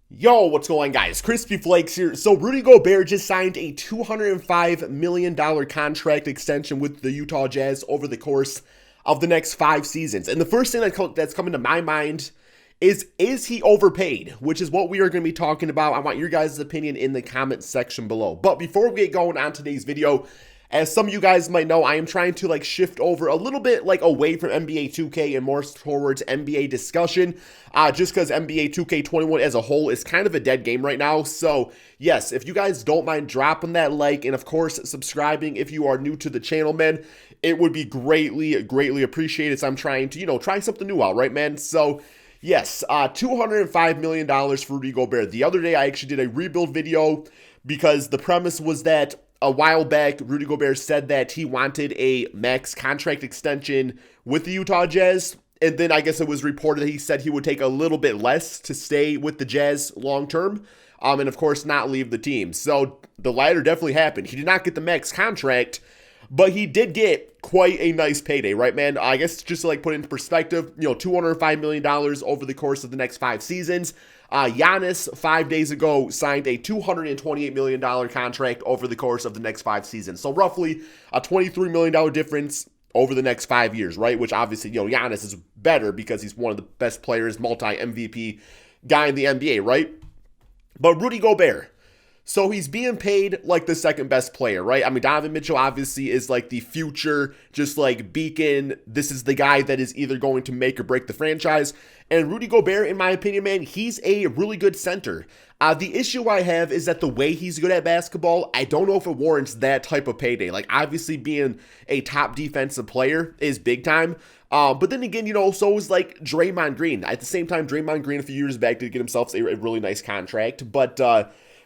Yo, what's going on, guys? Crispy Flakes here. So Rudy Gobert just signed a $205 million contract extension with the Utah Jazz over the course of the next 5 seasons. And the first thing that's coming to my mind is he overpaid? Which is what we are going to be talking about. I want your guys' opinion in the comment section below. But before we get going on today's video, as some of you guys might know, I am trying to shift over a little bit away from NBA 2K and more towards NBA discussion, just because NBA 2K21 as a whole is kind of a dead game right now. So yes, if you guys don't mind dropping that like and of course subscribing if you are new to the channel, man, it would be greatly appreciated. So I'm trying to try something new out, right, man? So yes, $205 million for Rudy Gobert. The other day I actually did a rebuild video because the premise was that a while back, Rudy Gobert said that he wanted a max contract extension with the Utah Jazz. And then I guess it was reported that he said he would take a little bit less to stay with the Jazz long term. And of course, not leave the team. So the latter definitely happened. He did not get the max contract, but he did get quite a nice payday, right, man? I guess just to put it into perspective, $205 million over the course of the next 5 seasons. Giannis, 5 days ago, signed a $228 million contract over the course of the next 5 seasons. So roughly a $23 million difference over the next 5 years, right? Which obviously, Giannis is better because he's one of the best players, multi-MVP guy in the NBA, right? But Rudy Gobert, so he's being paid like the second best player, right? I mean, Donovan Mitchell obviously is the future, just beacon. This is the guy that is either going to make or break the franchise. And Rudy Gobert, in my opinion, man, he's a really good center. The issue I have is that the way he's good at basketball, I don't know if it warrants that type of payday. Obviously being a top defensive player is big time. But then again, so is Draymond Green. At the same time, Draymond Green a few years back did get himself a really nice contract. But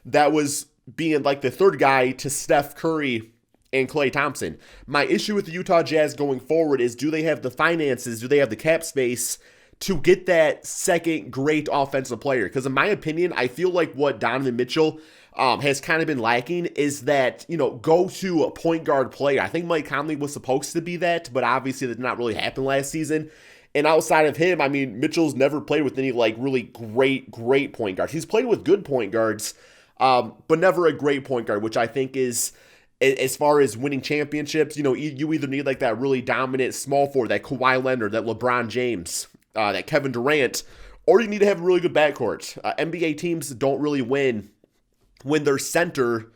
that was being the third guy to Steph Curry and Klay Thompson. My issue with the Utah Jazz going forward is, do they have the finances, do they have the cap space to get that second great offensive player? Because in my opinion, I feel like what Donovan Mitchell has kind of been lacking is that, go to a point guard player. I think Mike Conley was supposed to be that, but obviously that did not really happen last season. And outside of him, I mean, Mitchell's never played with any really great point guards. He's played with good point guards, but never a great point guard, which I think is, as far as winning championships, you either need that really dominant small forward, that Kawhi Leonard, that LeBron James, that Kevin Durant, or you need to have a really good backcourt. NBA teams don't really win when their center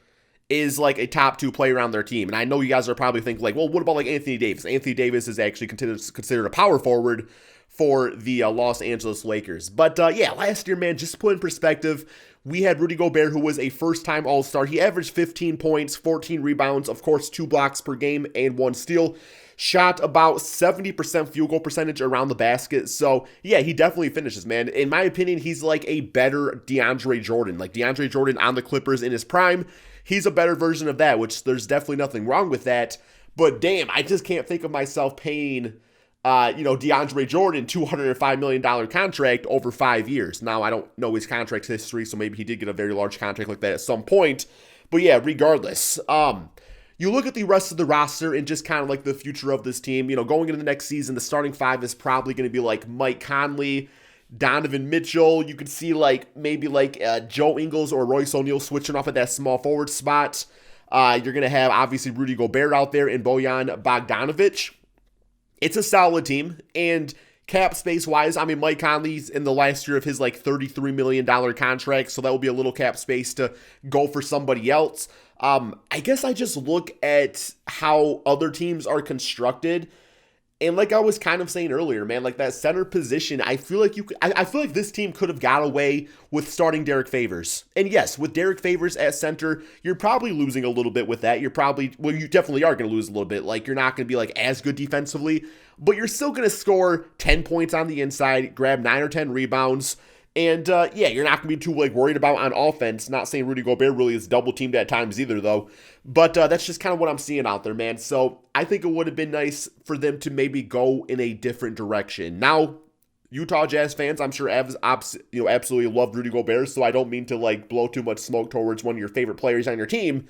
is a top 2 player on their team. And I know you guys are probably thinking well, what about Anthony Davis? Anthony Davis is actually considered a power forward for the Los Angeles Lakers. But yeah, last year, man, just to put in perspective, we had Rudy Gobert, who was a first-time All-Star. He averaged 15 points, 14 rebounds, of course, 2 blocks per game, and 1 steal. Shot about 70% field goal percentage around the basket. So, yeah, he definitely finishes, man. In my opinion, he's a better DeAndre Jordan. DeAndre Jordan on the Clippers in his prime. He's a better version of that, which there's definitely nothing wrong with that. But damn, I just can't think of myself paying DeAndre Jordan $205 million contract over 5 years. Now, I don't know his contract history, so maybe he did get a very large contract like that at some point. But yeah, regardless, you look at the rest of the roster and just kind of the future of this team. Going into the next season, the starting 5 is probably going to be Mike Conley, Donovan Mitchell. You could see maybe Joe Ingles or Royce O'Neal switching off at that small forward spot. You're going to have obviously Rudy Gobert out there and Bojan Bogdanovic. It's a solid team, and cap space wise, I mean, Mike Conley's in the last year of his $33 million contract, so that will be a little cap space to go for somebody else. I guess I just look at how other teams are constructed, and I was kind of saying earlier, man, that center position, I feel I feel this team could have got away with starting Derek Favors. And yes, with Derek Favors at center, you're probably losing a little bit with that. You definitely are going to lose a little bit. You're not going to be as good defensively, but you're still going to score 10 points on the inside, grab 9 or 10 rebounds. And, yeah, you're not going to be too, worried about on offense. Not saying Rudy Gobert really is double-teamed at times either, though. But that's just kind of what I'm seeing out there, man. So I think it would have been nice for them to maybe go in a different direction. Now, Utah Jazz fans, I'm sure, absolutely love Rudy Gobert, so I don't mean to, blow too much smoke towards one of your favorite players on your team.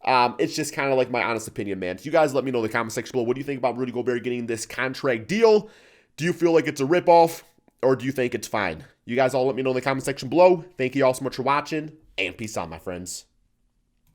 It's just kind of my honest opinion, man. So you guys let me know in the comment section below. What do you think about Rudy Gobert getting this contract deal? Do you feel like it's a ripoff? or do you think it's fine? You guys all let me know in the comment section below. Thank you all so much for watching, and peace out, my friends.